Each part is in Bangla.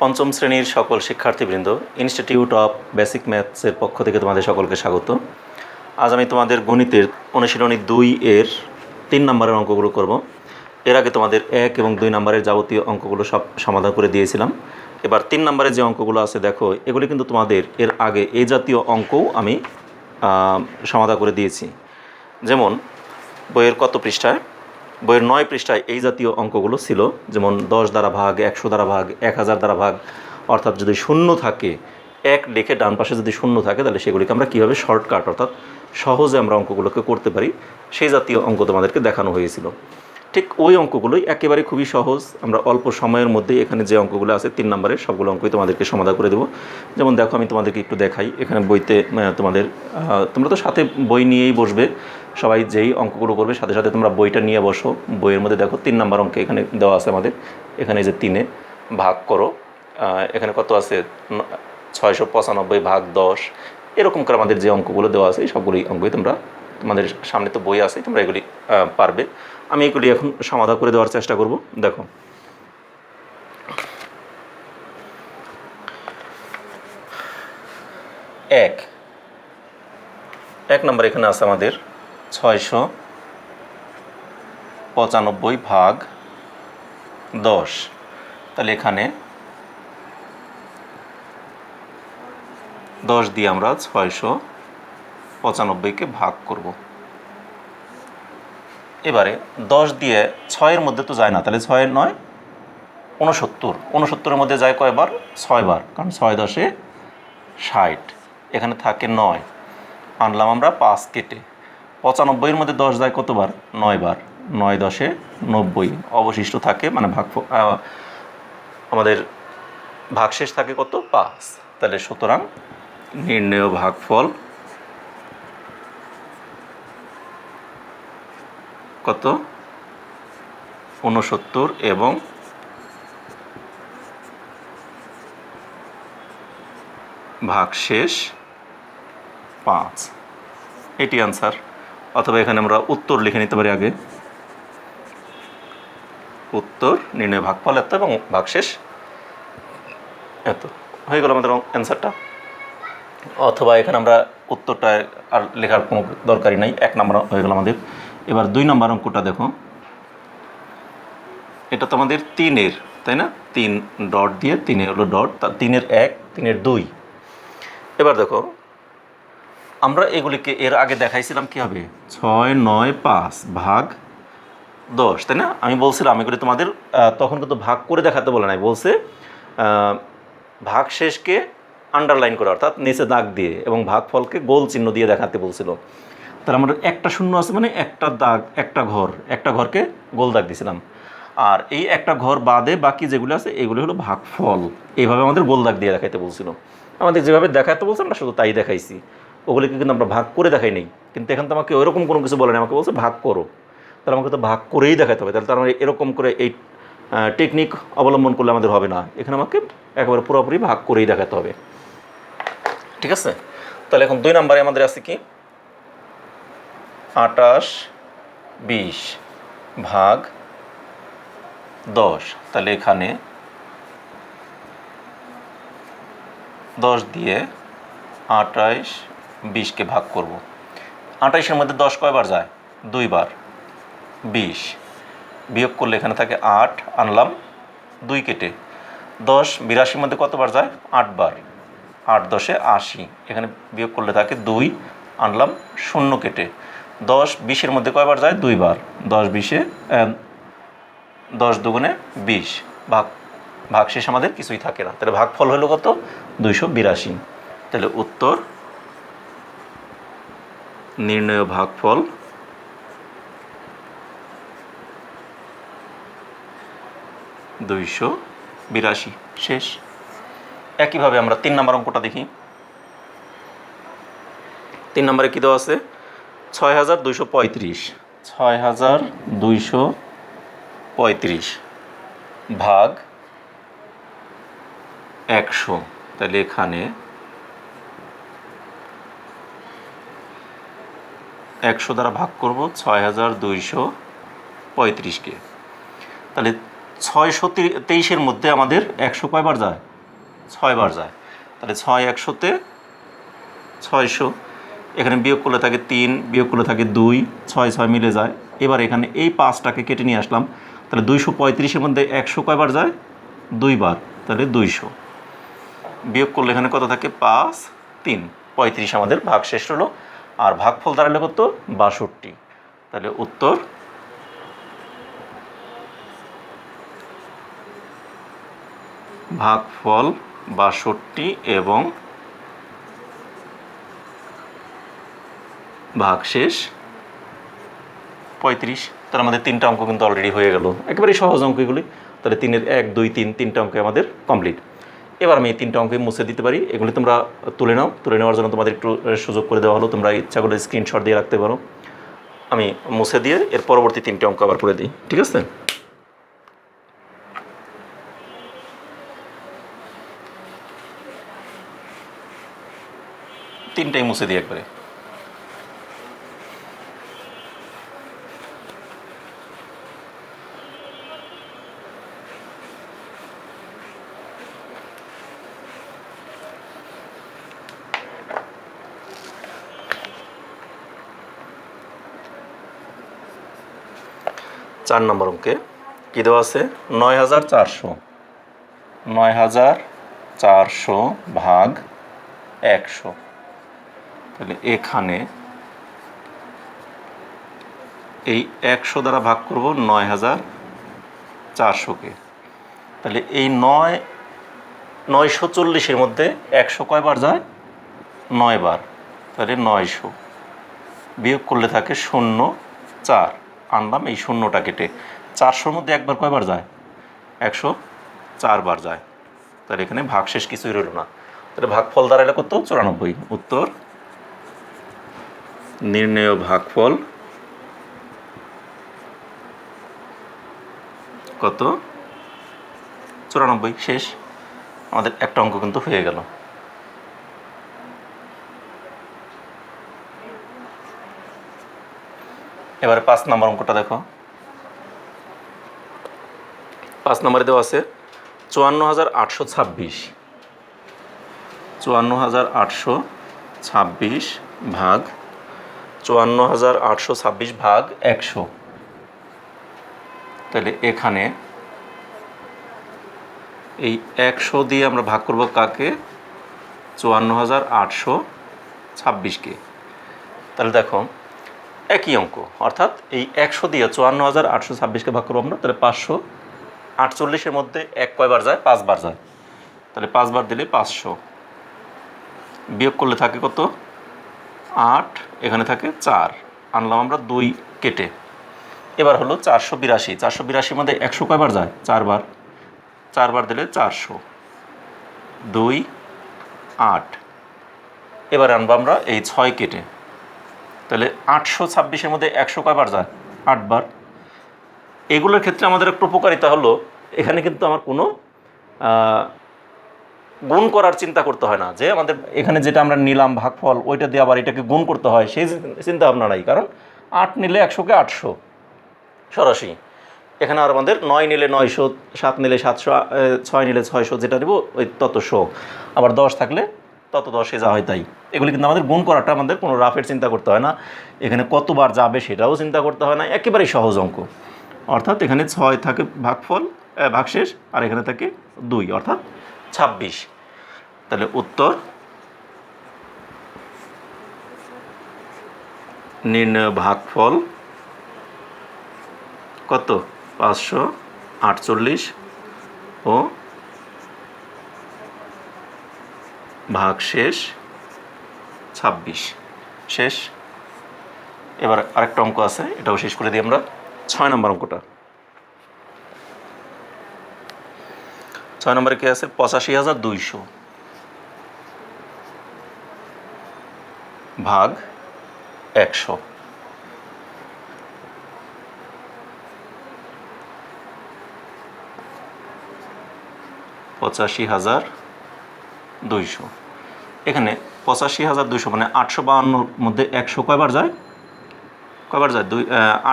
পঞ্চম শ্রেণীর সকল শিক্ষার্থীবৃন্দ, ইনস্টিটিউট অফ বেসিক ম্যাথসের পক্ষ থেকে তোমাদের সকলকে স্বাগত। আজ আমি তোমাদের গণিতের অনুশীলনী 2 এর 3 নম্বরের অঙ্কগুলো করব। এর আগে তোমাদের 1 এবং 2 নম্বরের যাবতীয় অঙ্কগুলো সব সমাধান করে দিয়েছিলাম। এবার 3 নম্বরের যে অঙ্কগুলো আছে দেখো, এগুলি কিন্তু তোমাদের এর আগে এই জাতীয় অঙ্কও আমি সমাধান করে দিয়েছি। যেমন বইয়ের কত পৃষ্ঠায়, বইয়ের 9 পৃষ্ঠায় এই জাতীয় অঙ্কগুলো ছিল। যেমন 10 দ্বারা ভাগ, 100 দ্বারা ভাগ, 1000 দ্বারা ভাগ, অর্থাৎ যদি শূন্য থাকে, 1 লিখে ডান পাশে যদি শূন্য থাকে, তাহলে সেগুলিকে আমরা কীভাবে শর্টকাট অর্থাৎ সহজে আমরা অঙ্কগুলোকে করতে পারি, সেই জাতীয় অঙ্ক তোমাদেরকে দেখানো হয়েছিল। ঠিক ওই অঙ্কগুলোই একেবারে খুবই সহজ। আমরা অল্প সময়ের মধ্যেই এখানে যে অঙ্কগুলো আছে 3 নম্বরের সবগুলো অঙ্কই তোমাদেরকে সমাধান করে দেবো। যেমন দেখো, আমি তোমাদেরকে একটু দেখাই। এখানে বইতে তোমাদের তোমরা তো সাথে বই নিয়েই বসবে, সবাই যেই অঙ্কগুলো করবে সাথে সাথে তোমরা বইটা নিয়ে বসো। বইয়ের মধ্যে দেখো 3 নম্বর অঙ্কে এখানে দেওয়া আছে আমাদের। এখানে যে 3-এ ভাগ করো, এখানে কত আছে 695 ভাগ 10, এরকম করে আমাদের যে অঙ্কগুলো দেওয়া আছে সবগুলি অঙ্কই তোমরা, তোমাদের সামনে তো বই আছে, তোমরা এগুলি পারবে। আমি এগুলি এখন সমাধান করে দেওয়ার চেষ্টা করব। দেখো, এক নম্বর এখানে আছে আমাদের 695 ভাগ 10। তাহলে এখানে 10 দিয়ে আমরা 695কে ভাগ করব। এবারে 10 দিয়ে 6-এর মধ্যে তো যায় না, তাহলে 6 9 69, 69-এর মধ্যে যায় কয়বার? 6 বার, কারণ 6 10 60, এখানে থাকে 9, আনলাম আমরা 5 কেটে। 95-এর মধ্যে 10 যায় কতবার? 9 বার, 9 10 90, অবশিষ্ট থাকে মানে আমাদের ভাগশেষ থাকে কত? 5। তাহলে সুতরাং নির্ণেয় ভাগফল কত? 69 এবং ভাগশেষ 5, এটি আনসার। অথবা এখানে আমরা উত্তর লিখে নিতে পারি আগে, উত্তর নির্ণয় ভাগফল এত এবং ভাগশেষ এত, হয়ে গেল আমাদের অ্যান্সারটা। অথবা এখানে আমরা উত্তরটা আর লেখার কোনো দরকারই নাই, 1 নম্বর হয়ে গেল আমাদের। এবার 2 নম্বর অঙ্কটা দেখো, এটা তো আমাদের 3-এর, তাই না? 3 ডট দিয়ে 3-এর হলো ডট, 3-এর 1, 3-এর 2। এবার দেখো, আমরা এগুলিকে এর আগে দেখাইছিলাম কী হবে, 6 9 5 ভাগ 10, তাই না? আমি বলছিলাম এগুলি তোমাদের তখন কিন্তু ভাগ করে দেখাতে বলে নাই, বলছে ভাগশেষকে আন্ডারলাইন করে, অর্থাৎ নিচে দাগ দিয়ে, এবং ভাগফলকে গোল চিহ্ন দিয়ে দেখাতে বলছিল। তাহলে আমাদের একটা শূন্য আছে মানে একটা দাগ, একটা ঘরকে গোল দাগ দিয়েছিলাম। আর এই একটা ঘর বাদে বাকি যেগুলো আছে এগুলো হলো ভাগফল। এইভাবে আমাদের গোল দাগ দিয়ে দেখাইতে বলছিল। আমাদের যেভাবে দেখাতে বলছে আমরা শুধু তাই দেখাইছি, ওগুলিকে কিন্তু আমরা ভাগ করে দেখাই নেই। কিন্তু এখানে তো আমাকে ওইরকম কোনো কিছু বলে না, আমাকে বলছে ভাগ করো। তাহলে আমাকে তো ভাগ করেই দেখাতে হবে। তাহলে তার মানে এরকম করে এই টেকনিক অবলম্বন করলে আমাদের হবে না, এখানে আমাকে একেবারে পুরোপুরি ভাগ করেই দেখাতে হবে। ঠিক আছে? তাহলে এখন 2 নম্বরে আমাদের আছে কি, 28 20 ভাগ 10। তাহলে এখানে 10 দিয়ে 28 20কে ভাগ করব। 28-এর মধ্যে 10 কয়বার যায়? 2 বার। 20 বিয়োগ করলে এখানে থাকে 8, আনলাম 2 কেটে। 10 82-র মধ্যে কতবার যায়? 8 বার। 8 10 80, এখানে বিয়োগ করলে থাকে 2, আনলাম 0 কেটে। 10 20-এর মধ্যে কয়বার যায়? 2 বার। 10 20-এ 10 দুগুণে 20, ভাগশেষ আমাদের কিছুই থাকে না। তাহলে ভাগফল হলো কত? 282। তাহলে উত্তর নির্ণয় ভাগফল 282। শেষ। একইভাবে আমরা 3 নম্বর অঙ্কটা দেখি। 3 নম্বরে কী দেওয়া আছে? 6235 6235 ভাগ 100। তাহলে এখানে 100 দ্বারা ভাগ করব 6235-কে। তাহলে 623-এর মধ্যে আমাদের 100 কয়বার যায়? 6 বার যায়। তাহলে 6 100-তে 600, এখানে বিয়োগ করলে থাকে 3, বিয়োগ করলে থাকে 2, 6 6 মিলে যায়। এবার এখানে এই 5টাকে কেটে নিয়ে আসলাম, তাহলে 235-এর মধ্যে 100 কয়বার যায়? 2 বার, তাহলে 200। বিয়োগ করলে এখানে কত থাকে? 5 3, 35 আমাদের ভাগশেষ হলো। আর ভাগফল দাঁড়ালে কত? 62। তাহলে উত্তর ভাগফল 62 এবং ভাগশেষ 35। তাহলে আমাদের 3টা অঙ্ক কিন্তু অলরেডি হয়ে গেল, একেবারেই সহজ অঙ্ক এগুলি। তাহলে 3-এর 1 2 3 3টা অঙ্ক আমাদের কমপ্লিট। এবার আমি এই 3টা অঙ্কে মুছে দিতে পারি, এগুলি তোমরা তুলে নাও। তুলে নেওয়ার জন্য তোমাদের একটু সুযোগ করে দেওয়া হলো, তোমরা ইচ্ছা করে স্ক্রিনশট দিয়ে রাখতে পারো। আমি মুছে দিয়ে এর পরবর্তী 3টে অঙ্ক আবার করে দিই, ঠিক আছে? তিনটাই মুছে দিই একবারে। চার নম্বর অঙ্কে কী দেওয়া আছে? 9400, 9400 ভাগ 100। তাহলে এখানে এই 100 দ্বারা ভাগ করব 9400-কে। তাহলে এই 940-এর মধ্যে 100 কয়বার যায়? 9 বার, তাহলে 900। বিয়োগ করলে থাকে 0 4, আনলাম এই 0টা কেটে। 400-র মধ্যে একবার কয়বার যায়? 104 বার যায়। তাহলে এখানে ভাগশেষ কিছুই রইল না। তাহলে ভাগফল দাঁড়ালে কত? 94। উত্তর নির্ণেয় ভাগফল কত? 94। শেষ, আমাদের একটা অঙ্ক কিন্তু হয়ে গেল। এবারে 5 নম্বর অঙ্কটা দেখো। 5 নম্বরে দেওয়া আছে 54826, 54826 ভাগ 54826 ভাগ 100। তাহলে এখানে এই 100 দিয়ে আমরা ভাগ করব কাকে? 54826-কে। তাহলে দেখো একই অঙ্ক, অর্থাৎ এই 100 দিয়ে 54826-কে ভাগ করবো আমরা। তাহলে 548-এর মধ্যে 1 কয়বার যায়? 5 বার যায়। তাহলে 5 বার দিলে 500, বিয়োগ করলে থাকে কত? 8, এখানে থাকে 4, আনলাম আমরা 2 কেটে। এবার হলো 482, 482-র মধ্যে 100 কয়বার যায়? 4 বার, 4 বার দিলে 400, 2 8। এবার আনবো আমরা এই 6 কেটে। তাহলে 826-এর মধ্যে 100 কয়বার যায়? 8 বার। এগুলোর ক্ষেত্রে আমাদের একটু উপকারিতা হলো, এখানে কিন্তু আমার কোনো গুণ করার চিন্তা করতে হয় না, যে আমাদের এখানে যেটা আমরা নিলাম ভাগফল, ওইটা দিয়ে আবার এটাকে গুণ করতে হয়, সেই চিন্তা ভাবনা নাই। কারণ 8 নিলে 100-কে 800 সরাসরি। এখানে আর আমাদের 9 নিলে 900, 7 নিলে 700, 6 নিলে 600, যেটা দেবো ওই তত 100, আবার 10 থাকলে তত 10-এ যা হয় তাই। এগুলি কিন্তু আমাদের গুণ করাটা আমাদের কোনো রাফের চিন্তা করতে হয় না, এখানে কতবার যাবে সেটাও চিন্তা করতে হয় না, একেবারেই সহজ অঙ্ক। অর্থাৎ এখানে 6 থাকে ভাগফল ভাগশেষ, আর এখানে থাকে 2, অর্থাৎ 26। তাহলে উত্তর নির্ণয় ভাগফল কত? 548 ও ভাগশেষ 26। শেষ। এবার আরেকটা অঙ্ক আছে, এটাও শেষ করে দিই আমরা। 6 নম্বর অঙ্কটা। 6 নম্বরে কি আছে? 85200 ভাগ 100। 85200। এখানে 85200 মানে 852-র মধ্যে 100 কয়বার যায়? কয়বার যায়?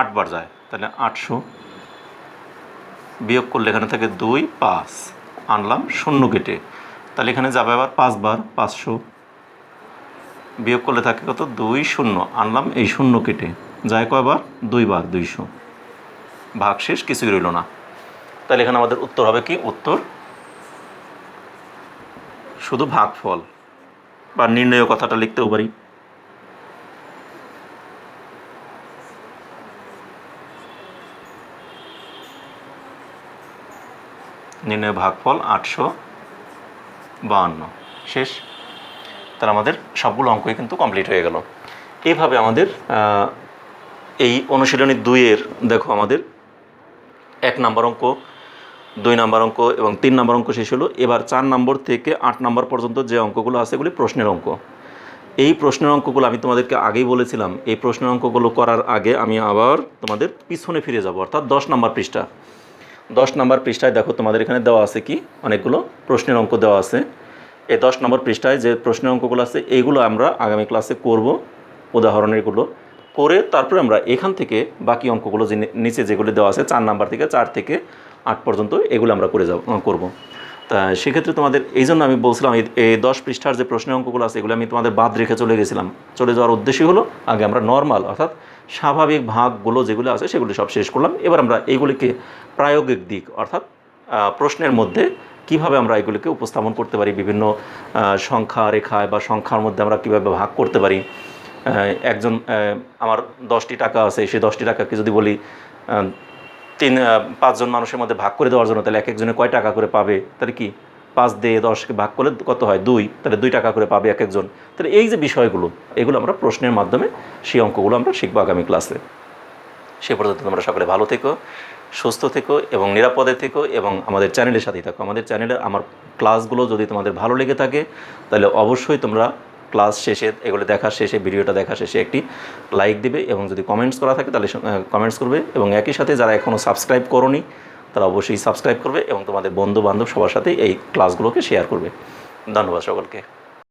8 বার যায়। তাহলে 800, বিয়োগ করলে এখানে থাকে 2 5 আনলাম শূন্য কেটে, তাহলে এখানে যাবে আবার 5 বার 500, বিয়োগ করলে থাকে কত 2 0 আনলাম এই শূন্য কেটে, যায় কয়বার 2 বার 200, ভাগশেষ কিছুই রইল না। তাহলে এখানে আমাদের উত্তর হবে কি, উত্তর শুধু ভাগফল বা নির্ণয় কথাটা লিখতেও পারি। নির্ণয় ভাগফল 852 শেষ। তাহলে আমাদের সবগুলো অঙ্কই কিন্তু কমপ্লিট হয়ে গেল। এইভাবে আমাদের এই অনুশীলনী 2-এর দেখো আমাদের 1 নম্বর অঙ্ক, 2 নম্বর অঙ্ক এবং 3 নম্বর অঙ্ক শেষ হলো। এবার 4 নম্বর থেকে 8 নম্বর পর্যন্ত যে অঙ্কগুলো আছে এগুলি প্রশ্নের অঙ্ক। এই প্রশ্নের অঙ্কগুলো আমি তোমাদেরকে আগেই বলেছিলাম, এই প্রশ্নের অঙ্কগুলো করার আগে আমি আবার তোমাদের পিছনে ফিরে যাব, অর্থাৎ 10 নম্বর পৃষ্ঠা। 10 নম্বর পৃষ্ঠায় দেখো তোমাদের এখানে দেওয়া আছে কি, অনেকগুলো প্রশ্নের অঙ্ক দেওয়া আছে। এই 10 নম্বর পৃষ্ঠায় যে প্রশ্নের অঙ্কগুলো আছে এইগুলো আমরা আগামী ক্লাসে করব, উদাহরণেরগুলো করে তারপরে আমরা এখান থেকে বাকি অঙ্কগুলো যে নিচে যেগুলো দেওয়া আছে 4 নাম্বার থেকে 4 থেকে 8 পর্যন্ত এগুলো আমরা করব। তা সেক্ষেত্রে তোমাদের এই জন্য আমি বলছিলাম এই 10 পৃষ্ঠার যে প্রশ্নের অঙ্কগুলো আছে এগুলো আমি তোমাদের বাদ রেখে চলে গেছিলাম। চলে যাওয়ার উদ্দেশ্যই হলো আগে আমরা নর্মাল অর্থাৎ স্বাভাবিক ভাগগুলো যেগুলো আছে সেগুলো সব শেষ করলাম। এবার আমরা এইগুলিকে প্রায়োগিক দিক অর্থাৎ প্রশ্নের মধ্যে কিভাবে আমরা এগুলিকে উপস্থাপন করতে পারি, বিভিন্ন সংখ্যা রেখায় বা সংখ্যার মধ্যে আমরা কিভাবে ভাগ করতে পারি। একজন আমার 10টি টাকা আছে, সেই 10টি টাকাকে যদি বলি 5 জন মানুষের মধ্যে ভাগ করে দেওয়ার জন্য, তাহলে এক একজনে কয় টাকা করে পাবে, তাহলে কি 5 দিয়ে 10কে ভাগ করলে কত হয় 2, তাহলে 2 টাকা করে পাবে এক একজন। তাহলে এই যে বিষয়গুলো এগুলো আমরা প্রশ্নের মাধ্যমে সেই অঙ্কগুলো আমরা শিখবো আগামী ক্লাসে। সে পর্যন্ত তোমরা সকলে ভালো থেকো, সুস্থ থেকো এবং নিরাপদে থেকো এবং আমাদের চ্যানেলের সাথেই থাকো। আমাদের চ্যানেলে আমার ক্লাসগুলো যদি তোমাদের ভালো লেগে থাকে তাহলে অবশ্যই তোমরা ক্লাস শেষে এগুলো দেখার শেষে ভিডিওটা দেখার শেষে একটি লাইক দিবে এবং যদি কমেন্টস করা থাকে তাহলে কমেন্টস করবে এবং একই সাথে যারা এখনও সাবস্ক্রাইব করোনি তারা অবশ্যই সাবস্ক্রাইব করবে এবং তোমাদের বন্ধু বান্ধব সবার সাথে এই ক্লাসগুলোকে শেয়ার করবে। ধন্যবাদ সকলকে।